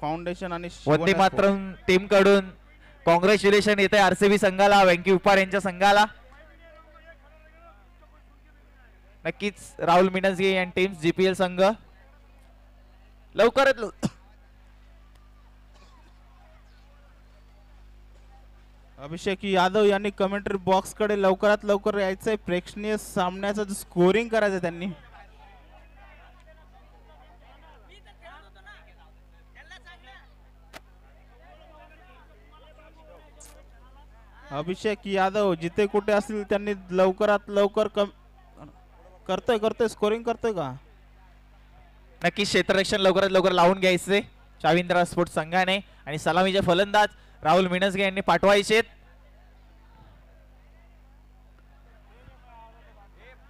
Foundation आणि Vande Mataram team कडून congratulation येते आरसीबी संघाला, वेंकी उपार यांच्या संघाला. नक्कीच राहुल मिनसगे आणि टीम जीपीएल संघ लवकरात अभिषेक यादव यांनी कमेंट्री बॉक्स कडे लवकरात लवकर यायचंय. प्रेक्षणीय सामन्याचं स्कोरिंग करायचं त्यांनी. अभिषेक यादव जिथे कुठे असतील त्यांनी लवकरात लवकर करतोय स्कोरिंग करतोय का. नक्की क्षेत्ररक्षण लवकरात लवकर लावून घ्यायचे चाविंद्रा स्पोर्ट्स संघाने आणि सलामीचे फलंदाज राहुल मिनसगे यांनी पाठवायचे.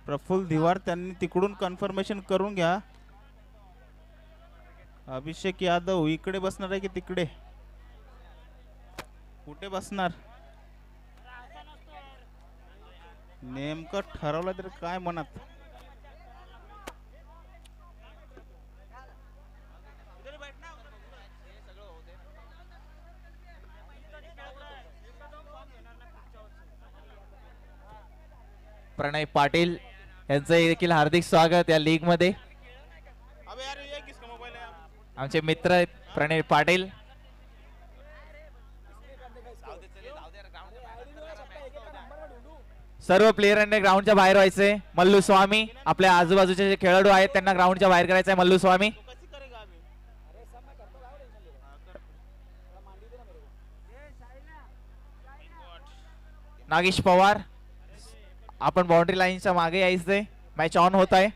प्रफुल्ल धिवार त्यांनी तिकडून कन्फर्मेशन करून घ्या. अभिषेक यादव इकडे बसणार आहे की तिकडे, कुठे बसणार नेमकं ठरवलं तर काय मनात. प्रणय पाटील यांचं देखील हार्दिक स्वागत या लीग मध्ये. आमचे मित्र आहेत प्रणय पाटील. सर्व प्लेयरांनी ग्राउंडच्या बाहेर व्हायचे. मल्लू स्वामी आपल्या आजूबाजूचे जे खेळाडू आहेत त्यांना ग्राउंडच्या बाहेर करायचं आहे. मल्लू स्वामी, नागेश पवार आपण बाउंड्री लाईनच्या मागे यायचंय. मॅच ऑन होत आहे.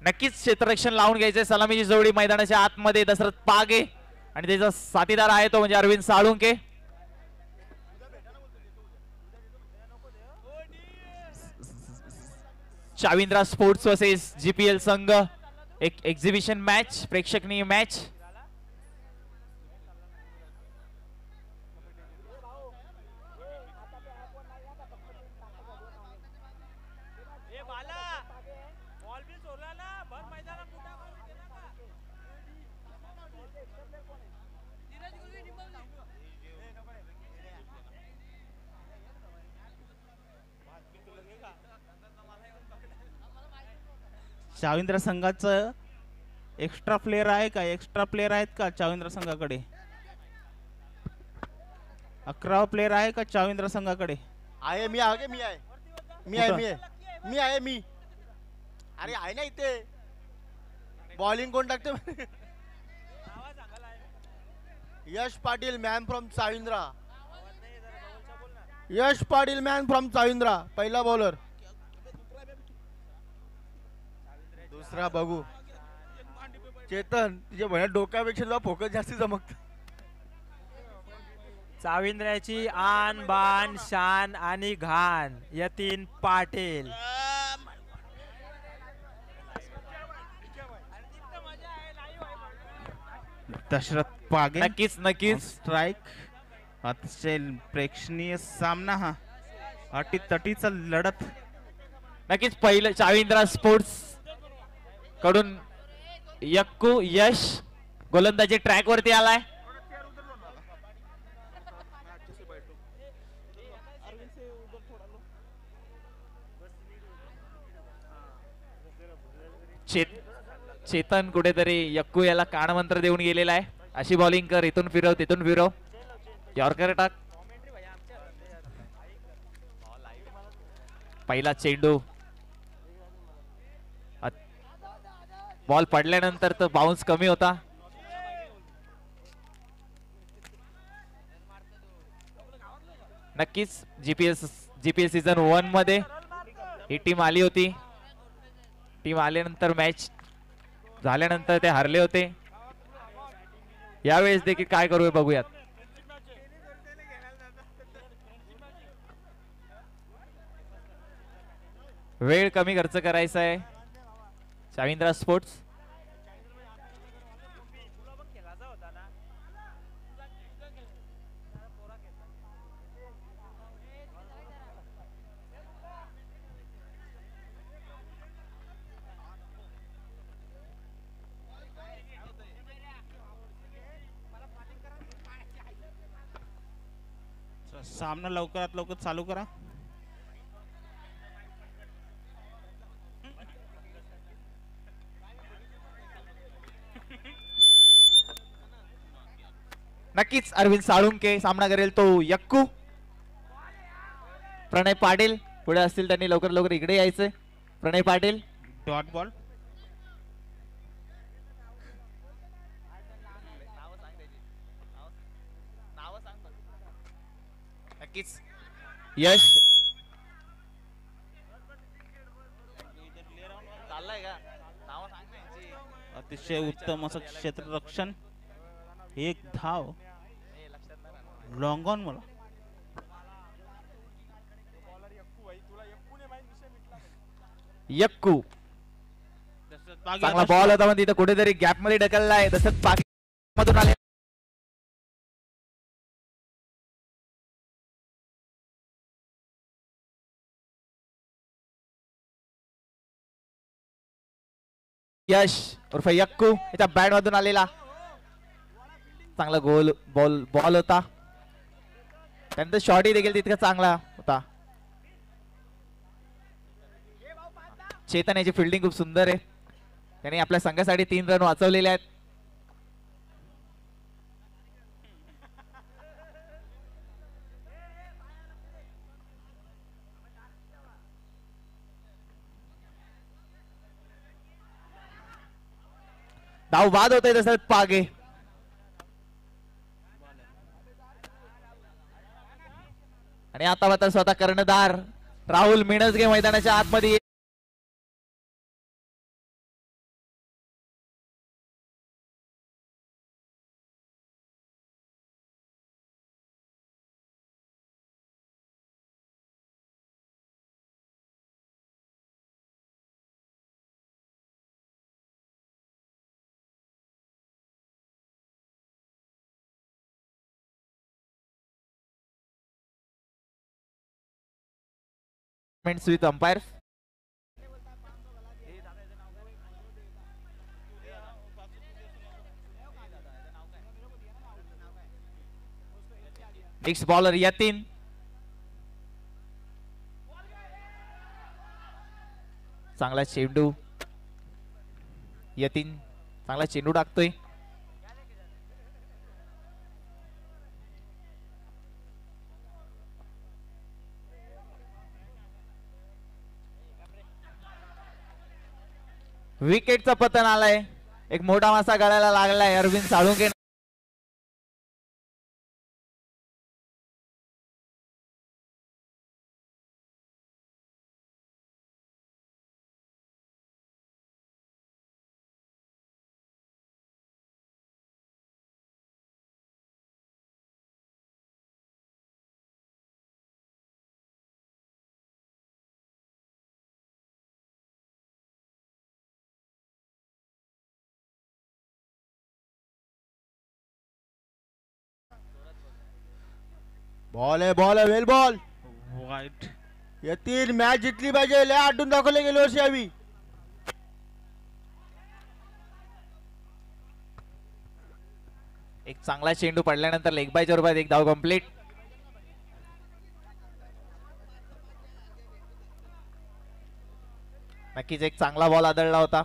नक्कीच क्षेत्ररक्षण लावून घ्यायचे. सलामीची जोडी मैदानाच्या आतमध्ये दशरथ पागे आणि त्याचा साथीदार आहे तो म्हणजे अरविंद साळुंके. चाविंद्रा स्पोर्ट्स वर्सेस जीपीएल संघ, एक एक्झिबिशन मॅच, प्रेक्षणीय मॅच. चाविंद्रा संघाचं एक्स्ट्रा प्लेयर आहे का, एक्स्ट्रा प्लेयर आहेत का चाविंद्रा संघाकडे. 11 प्लेयर आहे का चाविंद्रा संघाकडे. आहे मी आहे मी आहे मी आहे मी आहे मी आहे मी अरे आहे ना इथे. बॉलिंग कोण टाकते. Yash Patil man from Chavindra. Yash Patil man from Chavindra पहिला बॉलर. दुसरा बघू चेतन, तुझ्या भया डोक्यापेक्षा तुझा फोकस जास्त चमकत. चाविंद्र्याची आन बान शान आणि घाण यतीन पाटील. दशरथ पागे नक्कीच नक्कीच स्ट्राइक. अतिशय प्रेक्षणीय सामना हा, अटीतटीचा लढत. नक्कीच पहिलं चाविंद्रा स्पोर्ट्स कडून यक्कू यश गोलंदाजी ट्रॅक वरती आलाय. चेतन कुठेतरी यक्कू याला कानमंत्र देऊन गेलेला आहे. अशी बॉलिंग कर, इथून फिरव तिथून फिरव, यॉर्कर टाक. पहिला चेंडू बॉल पडल्यानंतर तर बाउन्स कमी होता. नक्कीच जीपीएस सीझन 1 मध्ये ही टीम आली होती. टीम आल्यानंतर मॅच झाल्यानंतर ते हरले होते. यावेळेस देखील काय करूया बघूयात. वेळ कमी खर्च करायचा आहे शाविंद्रा स्पोर्ट्स. सामना लवकरात लवकर चालू करा. नक्कीच अरविंद साळुंके सामना करेल तो यक्कू. प्रणय पाटील पुढे असतील त्यांनी लवकर लवकर इकडे यायचंय. प्रणय पाटील डॉट बॉल. नक्कीच यश अतिशय उत्तम असं क्षेत्ररक्षण. एक धाव लॉंग ऑन. मला यक्कू चांगला बॉल होता पण तिथं कुठेतरी गॅप मध्ये ढकललाय. दशरथ पागे मधून आले. यश उर्फ यक्कू याच्या बॅट मधून आलेला चांगला गोल बॉल होता. त्यानंतर शॉटही देखील तितका चांगला होता. चेतन याची फिल्डिंग खूप सुंदर आहे. त्याने आपल्या संघासाठी 3 रन वाचवलेले आहेत. धाव बाद होते दशरथ पागे. आणि आता मात्र स्वतः कर्णधार राहुल मिणसगे मैदानाच्या आतमध्ये. with umpires. Next bowler Yatin. चांगला चेंडू. यतीन चांगला चेंडू टाकतोय. विकेटचं पतन आलंय. एक मोठा मासा गळायला लागलाय अरविंद साळुंके. बॉल आहे वेल बॉल. वाईट. यतीन मॅच जिंकली पाहिजे. लय आटून दाखवले गेल्या वर्षी आम्ही. एक चांगला चेंडू पडल्यानंतर लेग बायच्या रूपात एक धाव कंप्लीट. नक्कीच एक चांगला बॉल आदळला होता.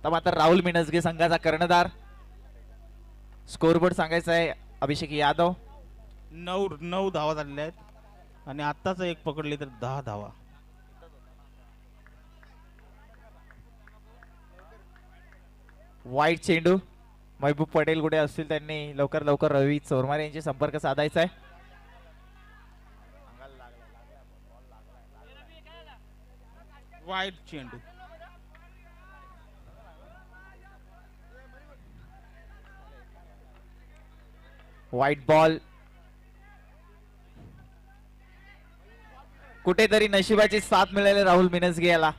तर मात्र राहुल मिणसगे संघाचा कर्णधार. स्कोरबोर्ड सांगायचा आहे अभिषेक यादव. 9 धावा झालेल्या आहेत आणि आत्ताच एक पकडली तर 10 धावा. वाईट चेंडू. महबूब पटेल कुठे असतील त्यांनी लवकर लवकर रवी चोरमारे यांची संपर्क साधायचा आहे. वाईट चेंडू. वाईट बॉल. कुठेतरी नशिबाची साथ मिळाली राहुल मिनसगे याला.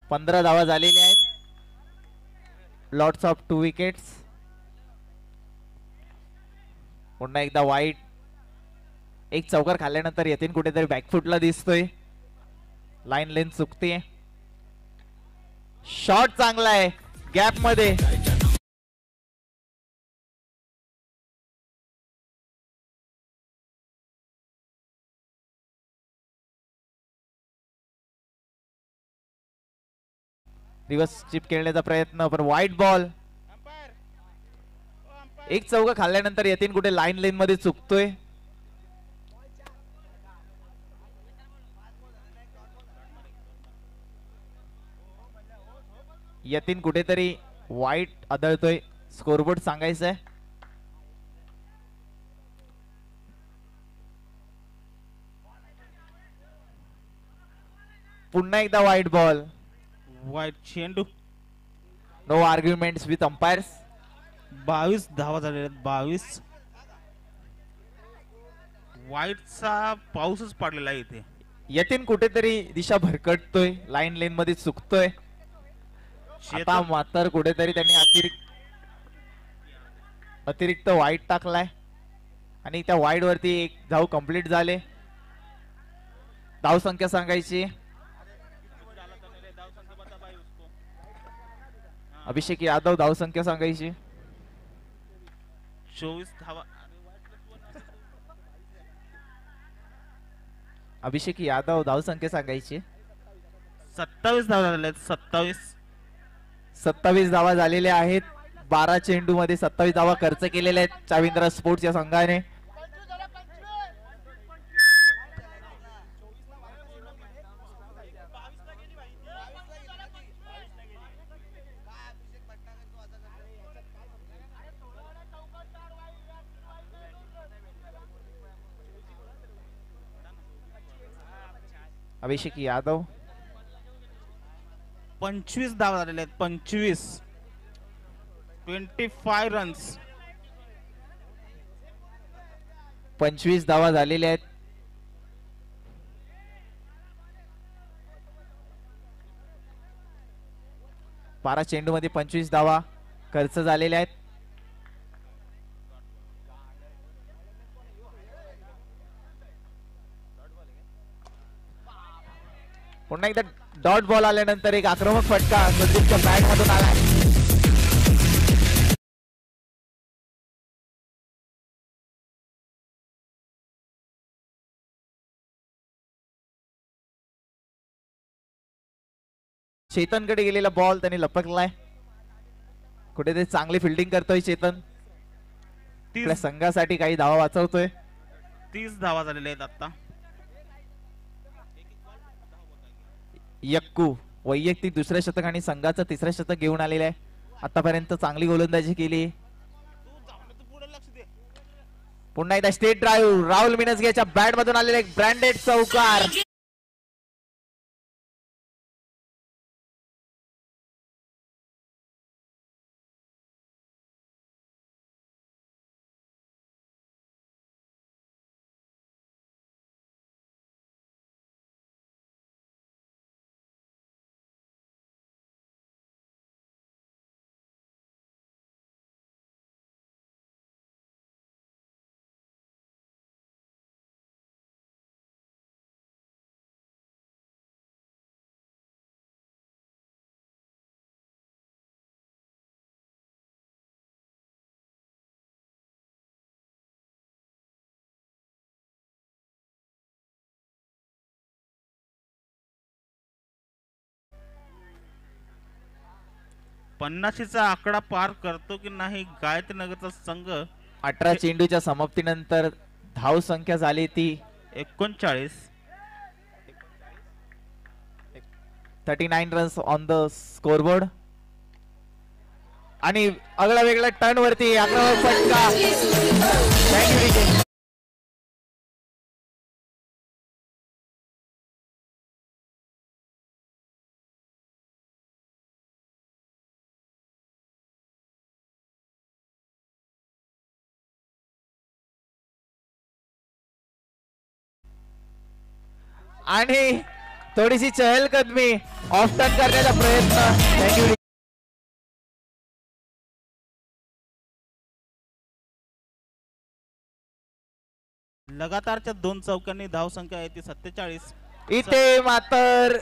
पंधरा धावा झालेल्या आहेत. Lots of 2 wickets. पुन्हा एकदा वाईट. एक चौकार खाल्ल्यानंतर यतीन कुठेतरी बॅकफुटला दिसतोय. लाईन लेन चुकते. शॉट चांगला आहे गॅप मध्ये. रिवर्स चिप खेळण्याचा प्रयत्न पण वाईट बॉल. एक चौका खाल्ल्यानंतर यतीन कुठे लाईन लेन मध्ये चुकतोय. यतीन कुठेतरी वाईट आदळतोय. स्कोरबोर्ड सांगायचंय. पुन्हा एकदा वाईट बॉल. वाईट चेंडू. No arguments with umpires. 22 धावा झालेल्या आहेत. 22. वाईटचा पाऊसच पडलेला आहे इथे. यतीन कुठेतरी दिशा भरकटतोय. लाईन लेन मध्ये चुकतोय. आता मात्र कुठेतरी त्यांनी अतिरिक्त वाईट टाकलाय आणि त्या वाईट वरती एक धाव कंप्लीट झाले. धाव संख्या सांगायची. अभिषेक यादव धाव संख्या सांगायची. 24 धावा. अभिषेक यादव धाव संख्या सांगायची. 27 धावा झालेल्या आहेत. 27 धावा झालेल्या आहेत. 12 चेंडू मध्ये 27 धावा खर्च केलेल्या आहेत चाविंद्रा स्पोर्ट्स या संघाने. अभिषेक यादव 25 धावा झालेल्या आहेत. 25 रन्स. 25 धावा झालेल्या आहेत. बारा चेंडू मध्ये 25 धावा खर्च झालेल्या आहेत. पुन्हा एकदा डॉट बॉल आल्यानंतर एक आक्रमक फटका संदीपच्या बॅट मधून आला. चेतनकडे गेलेला बॉल त्यांनी लपकलाय. कुठेतरी चांगली फिल्डिंग करतोय चेतन. आपल्या संघासाठी काही धावा वाचवतोय. 30 धावा झालेल्या आहेत आता. यक्कू वैयक्तिक दुसऱ्या शतक आणि संघाचं तिसरं शतक घेऊन आलेलं आहे. आतापर्यंत चांगली गोलंदाजी केली. पुन्हा एकदा स्टेट ड्राईव्ह. राहुल मिनसगेच्या बॅट मधून आलेला एक ब्रँडेड चौकार. 50चा आकडा पार करतो की नाही गायत्रीनगरचा संघ? 18 चेंडूच्या समाप्तीनंतर धाव संख्या झाली ती 39. 39 रन्स ऑन द स्कोरबोर्ड. आणि आगळा वेगळा टर्न वरती आक्रमक फटका. थँक्यू विजय. आणि थोडीशी चहलकदमी ऑफ टर्न करण्याचा प्रयत्न. थँक्यू. लगातारच्या 2 चौक्यांनी धाव संख्या आहे ती 47. इथे मात्र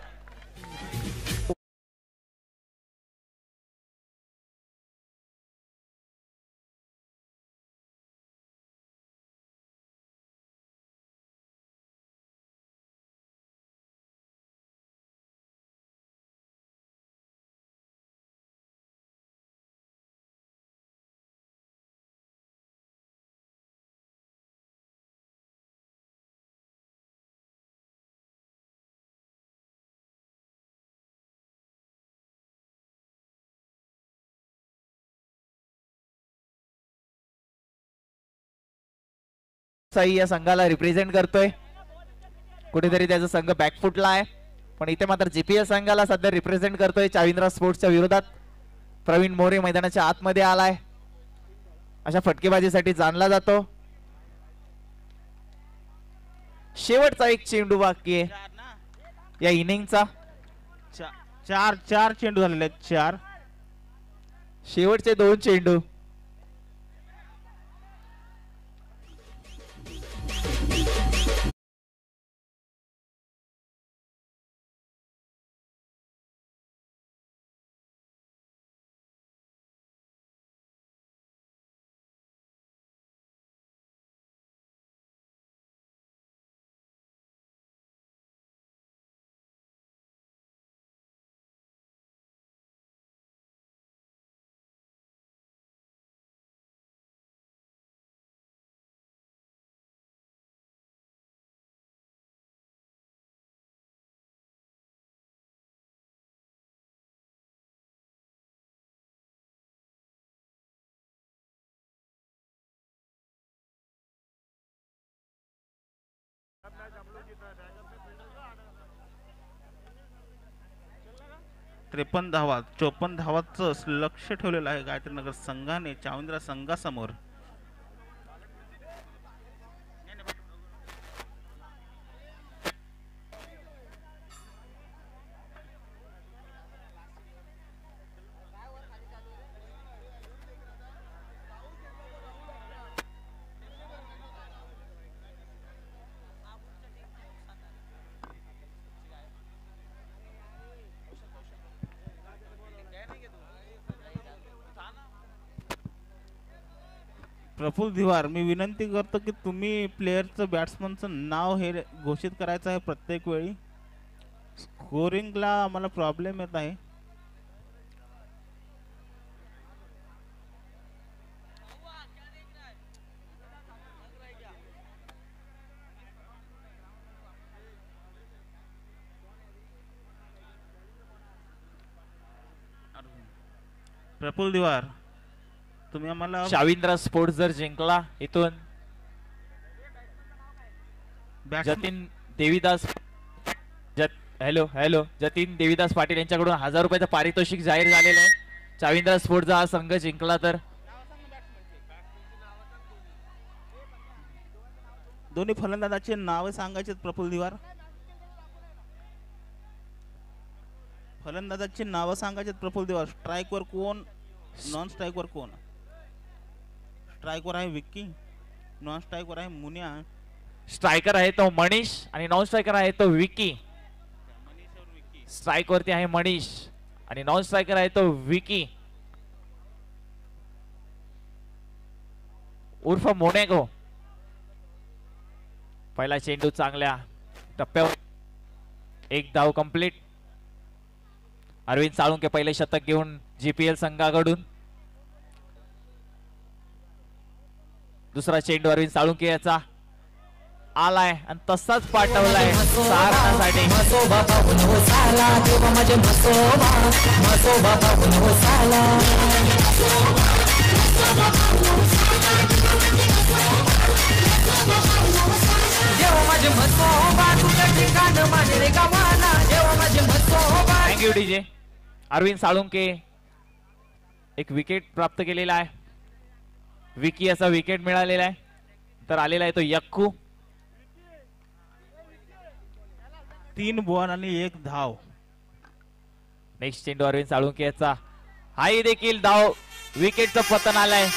साई या संघाला रिप्रेझेंट करतोय. कुठेतरी त्याचा संघ बॅकफुटला आहे, पण इथे मात्र जीपीएस संघाला सध्या रिप्रेझेंट करतोय. चाविंद्रा स्पोर्ट्सच्या विरोधात प्रवीण मोरे मैदानाच्या आतमध्ये आलाय. अशा फटकेबाजीसाठी जाणला जातो. शेवटचा एक चेंडू बाकी आहे या इनिंगचा. 4 चेंडू झालेले आहेत. 4 शेवटचे 2 चेंडू. त्रेपन्न धावा 54 धावाचं लक्ष ठेवलेलं आहे गायत्रीनगर संघाने चाविंद्रा संघासमोर. प्रफुल्ल धिवार, मी विनंती करतो की तुम्ही प्लेयरचं बॅट्समनचं नाव हे घोषित करायचं आहे प्रत्येक वेळी. स्कोरिंगला आम्हाला प्रॉब्लेम येत आहे. प्रफुल्ल धिवार, तुम्ही आम्हाला चाविंद्रा स्पोर्ट्स जर जिंकला इथून जतीन देवीदास जतीन देवीदास पाटील यांच्याकडून 1000 रुपयाचं पारितोषिक जाहीर झालेलं आहे. चाविंद्रा स्पोर्ट्सचा हा संघ जिंकला तर दोन्ही फलंदाजाचे नाव सांगायचे. प्रफुल्ल धिवार, फलंदाजाची नाव सांगायचे. प्रफुल्ल धिवार, स्ट्राइक वर कोण, नॉन स्ट्राइक वर कोण? स्ट्राइक वर आहे विक्की, नॉन स्ट्राइक वर आहे मुनिया. स्ट्रायकर आहे तो मनीष आणि नॉन स्ट्रायकर आहे तो विकी. स्ट्राइक वरती आहे मनीष आणि नॉन स्ट्रायकर आहे तो विकी उर्फ मोनेगो. पहिला चेंडू चांगल्या टप्प्यावर, एक धाव कंप्लीट. अरविंद साळुंके पहिले शतक घेऊन जीपीएल संघाकडून. दुसरा चेंडू अरविंद साळुंके याचा आलाय आणि तसाच पाठवलाय सारण्यासाठी. Thank you DJ. अरविंद साळुंके एक विकेट प्राप्त केलेला आहे. विकी असा विकेट मिळालेला आहे. तर आलेला आहे तो यक्कू. 3 बॉल आणि 1 धाव. नेक्स्ट चेंडू अरविंद साळुंके याचा हाही देखील धाव. विकेटचं पतन आलंय.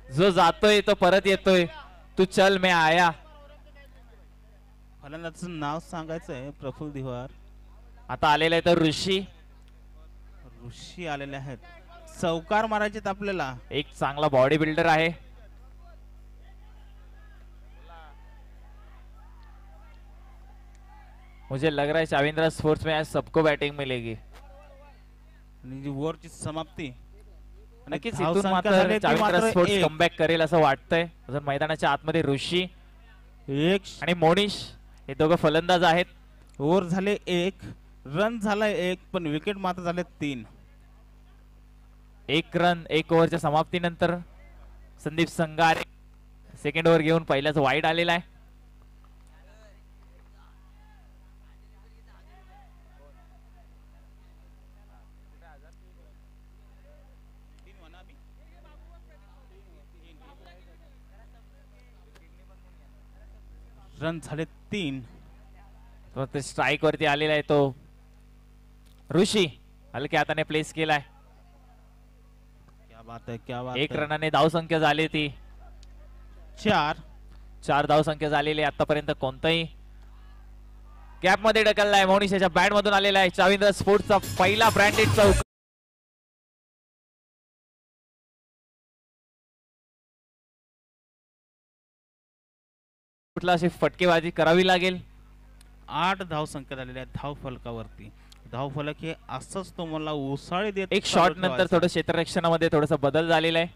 जो जातोय तो परत येतोय. तू चल मैं आया. फलंदाजाचं नाव सांगायचं आहे प्रफुल्ल दिवार. आता आलेला आहे तर ऋषी. ऋषी आलेले आहेत. चौकार मारायचे आपल्याला. एक चांगला बॉडी बिल्डर आहे. मुझे लग रहा है चाविंद्रा स्पोर्ट्स में आज सबको बैटिंग मिलेगी. आणि जी ओव्हरची समाप्ती. नक्कीच धाव इथून संख्या मात्र झाली ती चाविंद्रा मात्र स्पोर्ट्स एक. कमबॅक करेल असं वाटतंय. अजून मैदानाच्या आतमध्ये ऋषी 1 आणि मोनिश हे दोघं फलंदाज आहेत. ओव्हर झाले 1 रन झालाय 1 पण विकेट मात्र झाले 3. 1 रन 1 ओव्हरच्या समाप्तीनंतर संदीप संगारे सेकंड ओव्हर घेऊन पहिल्याच वाईड आलेला आहे. रन झाले 3. स्ट्राईक वरती आलेला आहे तो ऋषी. हलक्या हाताने प्लेस केलाय. क्या बात है क्या बात 1 है. रनाने धावसंख्या झाली ती 4 धावसंख्या झालेली आहे. आतापर्यंत कोणताही कॅप मध्ये ढकललाय. मोनिश याच्या बॅट मधून आलेला आहे. चाविंद्रा स्पोर्ट्सचा पहिला ब्रँडेड चौक. कुठला अशी फटकेबाजी करावी लागेल. 8 धाव संख्या झालेल्या आहेत धाव फलकावरती. धाव फलक हे असंच तुम्हाला उसळी देत एक शॉट नंतर थोडं क्षेत्ररक्षणामध्ये थोडासा बदल झालेला आहे.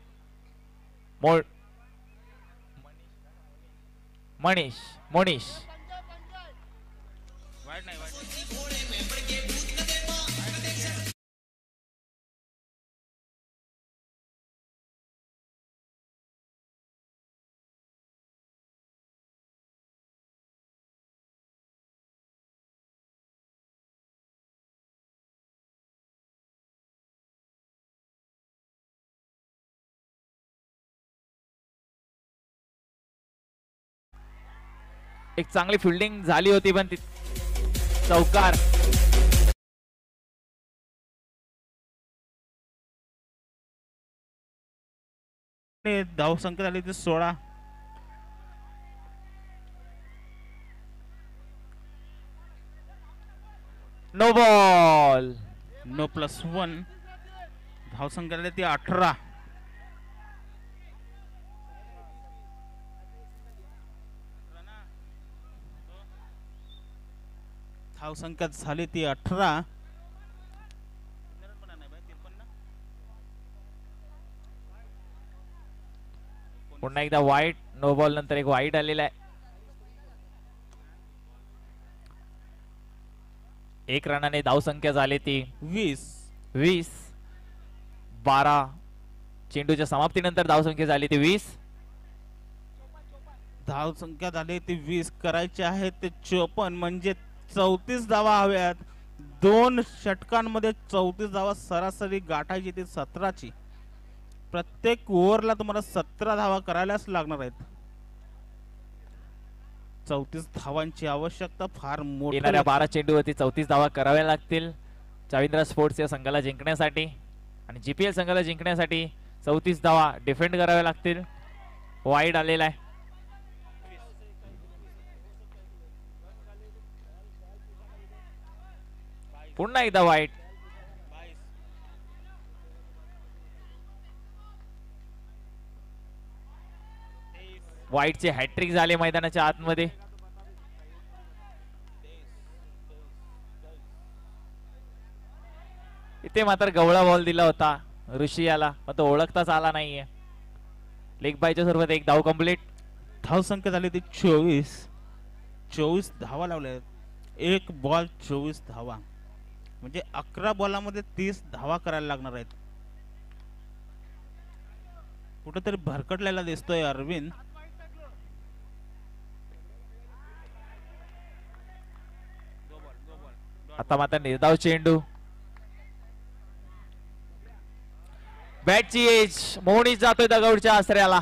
मोनिश एक चांगली फिल्डिंग झाली होती पण चौकार. धाव संख्या झाली ती 16. No ball. नो +1 धाव संख्या झाली ती 18. धाव संख्या झाली ती 18. पुन्हा एकदा वाईट. नो बॉल नंतर एक वाईट आलेला आहे. 1 रनाने धावसंख्या झाली ती 20. 12 चेंडूच्या समाप्तीनंतर धावसंख्या झाली ती 20. धाव संख्या झाली ती 20 करायची आहे ते 54 म्हणजे 34 धावा हव्यात. 2 षटकांमध्ये 34 धावा सरासरी गाठायची ती 17ची. प्रत्येक ओव्हरला तुम्हाला 17 धावा करायलाच लागणार आहेत. 34 धावांची आवश्यकता फार मोठी. येणाऱ्या 12 चेंडूवरती 34 धावा कराव्या लागतील चाविंद्रा स्पोर्ट्स या संघाला जिंकण्यासाठी. आणि जीपीएल संघाला जिंकण्यासाठी 34 धावा डिफेंड कराव्या लागतील. वाईड आलेला आहे. पुन्हा एकदा वाईट. वाईटचे हॅट्रिक झाले मैदानाच्या आतमध्ये. इथे मात्र गवळा बॉल दिला होता ऋषियाला, पण तो ओळखताच आला नाहीये. लेग बायच्या स्वरूपात एक धाव कंप्लीट. धाव संख्या झाली ती 24 धावा लावल्या आहेत. एक बॉल 24 धावा, म्हणजे 11 बॉलामध्ये 30 धावा करायला लागणार आहेत. कुठेतरी भरकटलेला दिसतोय अरविंद. आता मात्र निर्धाव चेंडू. बॅटची एज. मोहनीश जातोय दगडच्या आसऱ्याला.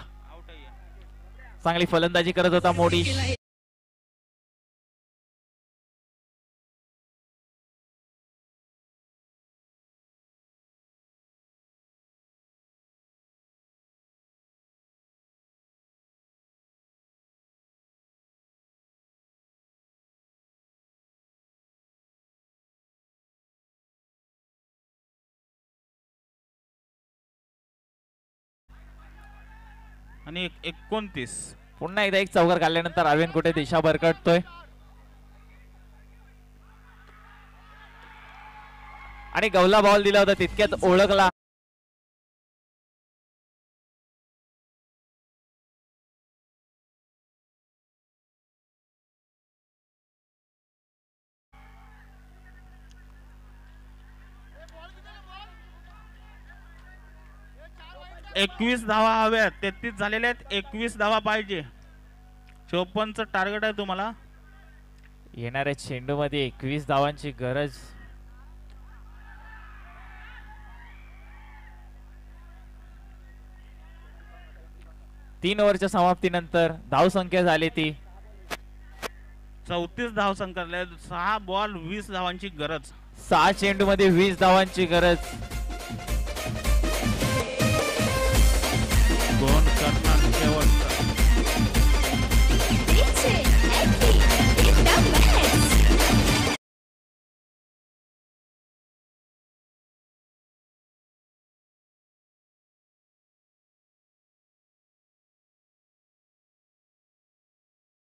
चांगली फलंदाजी करत होता मोहनीश. आणि 29. पुन्हा एकदा एक चौकार काढल्यानंतर अरविंद कुठे दिशा भरकटतोय. आणि गवला बॉल दिला होता तितक्यात ओळखला. एकवीस धावा हव्यात. 33 झालेल्या आहेत. 21 धावा पाहिजे. 54चं टार्गेट आहे तुम्हाला. येणाऱ्या चेंडू मध्ये 21 धावांची गरज. तीन ओव्हरच्या समाप्तीनंतर धाव संख्या झाली ती 34 धाव संख्या. 6 बॉल 20 धावांची गरज. 6 चेंडू मध्ये 20 धावांची गरज. दोन करणार शेवटचा.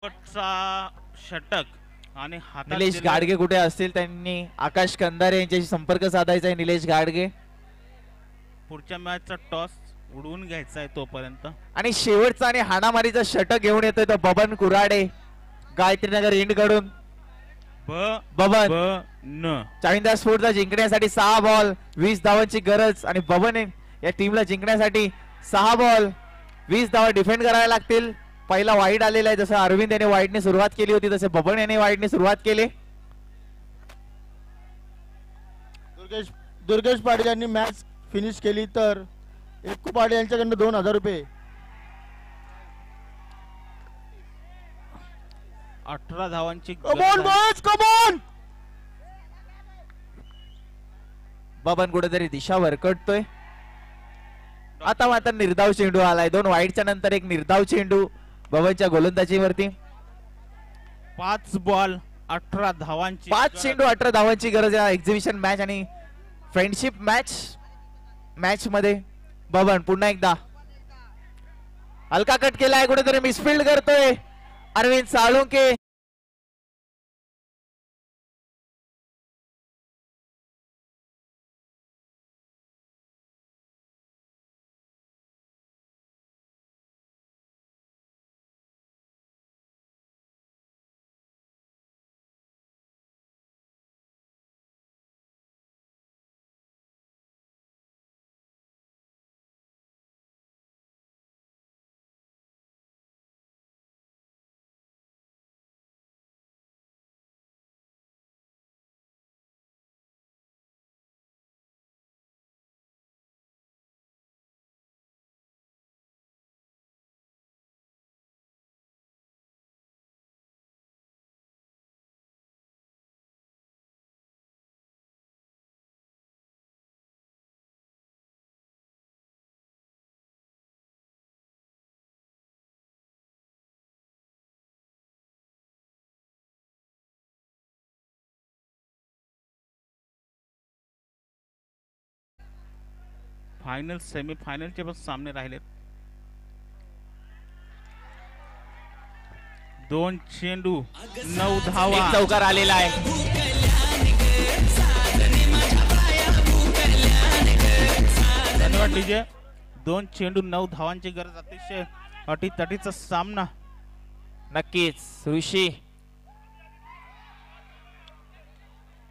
शेवटचा षटक आणि हातात निलेश दिलेलं- गाडगे कुठे असतील त्यांनी आकाश कंदारे यांच्याशी संपर्क साधायचा आहे. निलेश गाडगे. पुढच्या मॅचचा टॉस उडवून घ्यायचा आहे तोपर्यंत. आणि शेवटचा आणि हाणामारीचा षटक घेऊन येतोय तो बबन कुराडे गायत्रीनगर इंड कडून. बबन न चाविंदा स्फोर्टला जिंकण्यासाठी 6 बॉल 20 धावांची गरज. आणि बबन या टीमला जिंकण्यासाठी 6 बॉल 20 धावा डिफेंड करायला लागतील. पहिला वाईड आलेला आहे. जसं अरविंद याने वाईडने सुरुवात केली होती तसे बबन याने वाईडने सुरुवात केली. दुर्गेश पाटील यांनी मॅच फिनिश केली तर एकू पाटील यांच्याकडनं 2000 रुपये. 18 धावांची कमॉन बॉयज कमॉन. बबन कुठेतरी दिशा भरकटतोय. आता मात्र निर्धाव चेंडू आलाय. 2 वाईडच्या नंतर एक निर्धाव चेंडू बबनच्या गोलंदाजीवरती. 5 बॉल 18 धावांची 5 गरज. चेंडू 18 धावांची गरज आहे. एक्झिबिशन मॅच आणि फ्रेंडशिप मॅच मध्ये बबन पुन्हा एकदा हलका कट केलाय. कुठेतरी मिसफिल्ड करतोय अरविंद साळुंके. फायनल सेमीफायनलचे पण सामने राहिलेत. 2 चेंडू 9 धावा. एक चौकार आलेला आहे. धन्यवाद डीजे. 2 चेंडू 9 धावांची गरज. अतिशय अटीतटीचा सामना. नक्कीच ऋषी,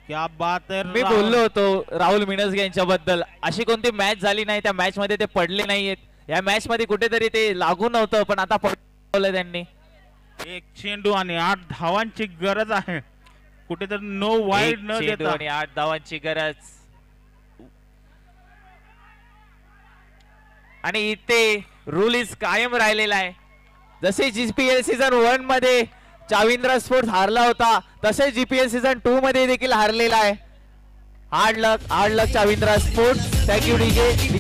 क्या बात आहे. मी बोललो होतो राहुल मिणसगे यांच्याबद्दल. अशी कोणती मॅच झाली नाही त्या मॅच मध्ये ते पडले नाहीयेत. या मॅच मध्ये कुठेतरी ते लागू नव्हतं, पण आता पडलं त्यांनी. 1 चेंडू आणि 8 धावांची गरज आहे. कुठेतरी नो वाईड न चेंडू देता. आणि 8 धावांची गरज. आणि इथे रूल इज कायम राहिलेला आहे. जसे जीपीएल सीझन 1 मध्ये चाविंद्रा स्पोर्ट्स हारला होता, तसे जीपीएल सीझन 2 मध्ये देखील हारलेला आहे. Hard luck Chavindra sports. Thank you DJ.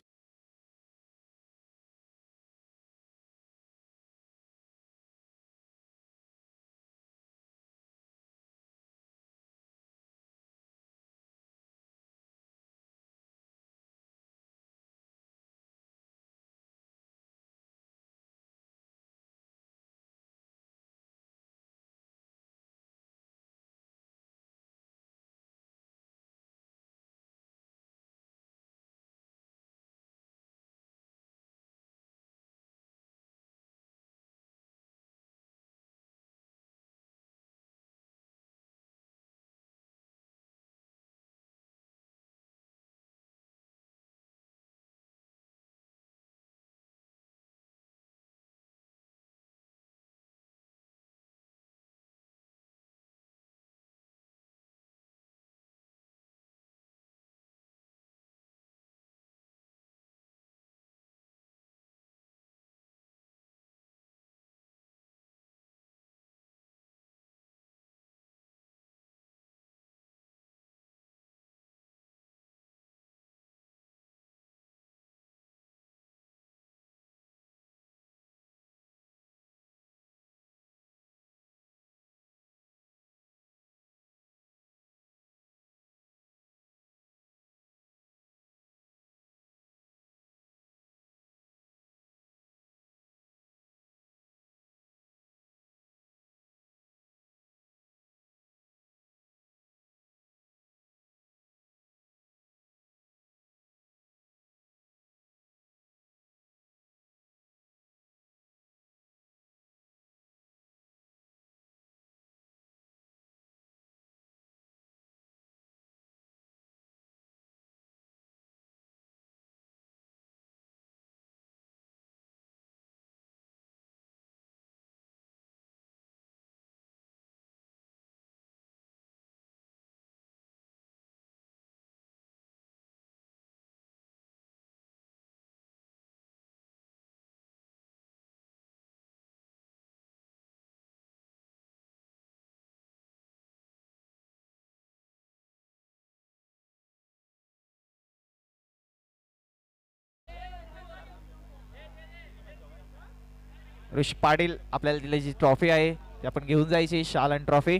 Rishi Patil आपल्याला दिलेली जी ट्रॉफी आहे ती आपण घेऊन जायची. शाल आणि ट्रॉफी.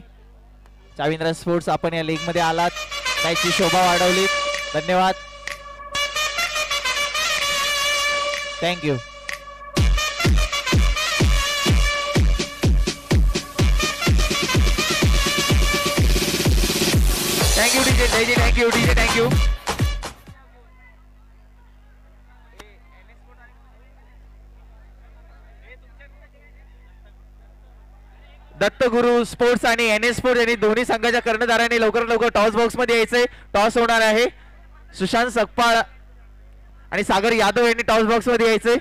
चाविंद्रा स्पोर्ट्स, आपण या लीग मध्ये आलात, त्याची शोभा वाढवली. धन्यवाद. Thank you. Thank you DJ. Thank you DJ. Thank you. Dattaguru sports आणि एनएस स्पोर्ट्स यांनी दोन्ही संघाच्या कर्णधारांनी लवकर टॉस बॉक्स मध्ये यायचंय. टॉस होणार आहे. सुशांत सकपाळ आणि सागर यादव यांनी टॉस बॉक्स मध्ये यायचंय.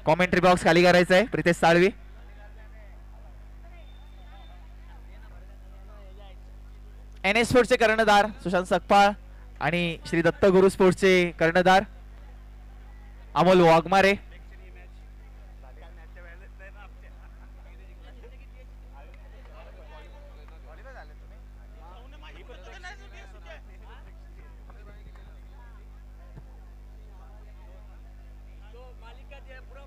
कॉमेंट्री बॉक्स खाली करायचा आहे. प्रितेश साळवी. एनएस स्पोर्ट्सचे कर्णधार सुशांत सकपाळ आणि श्री दत्तगुरु स्पोर्ट्सचे कर्णधार अमोल वाघमारे.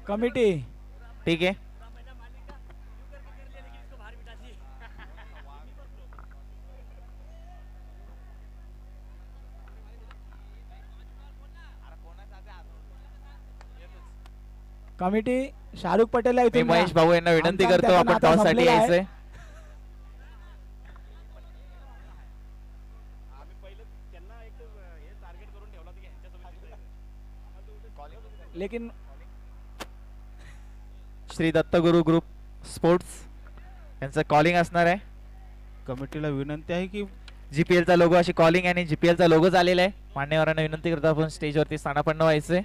कमिटी ठीक आहे. कमिटी शाहरुख पटेल मी महेश भाऊ यांना विनंती आमचा करतो त्याचा आपण नाता टॉस साठी संपलेला आहे. यायचंय. लेकिन श्री दत्तगुरु ग्रुप स्पोर्ट्स यांचं कॉलिंग असणार आहे. कमिटीला विनंती आहे की जीपीएल चा लोगो अशी कॉलिंग आणि जीपीएल चा लोगो झालेला आहे. मान्यवरांना विनंती करतो आपण स्टेजवरती स्थानापन्न व्हायचंय.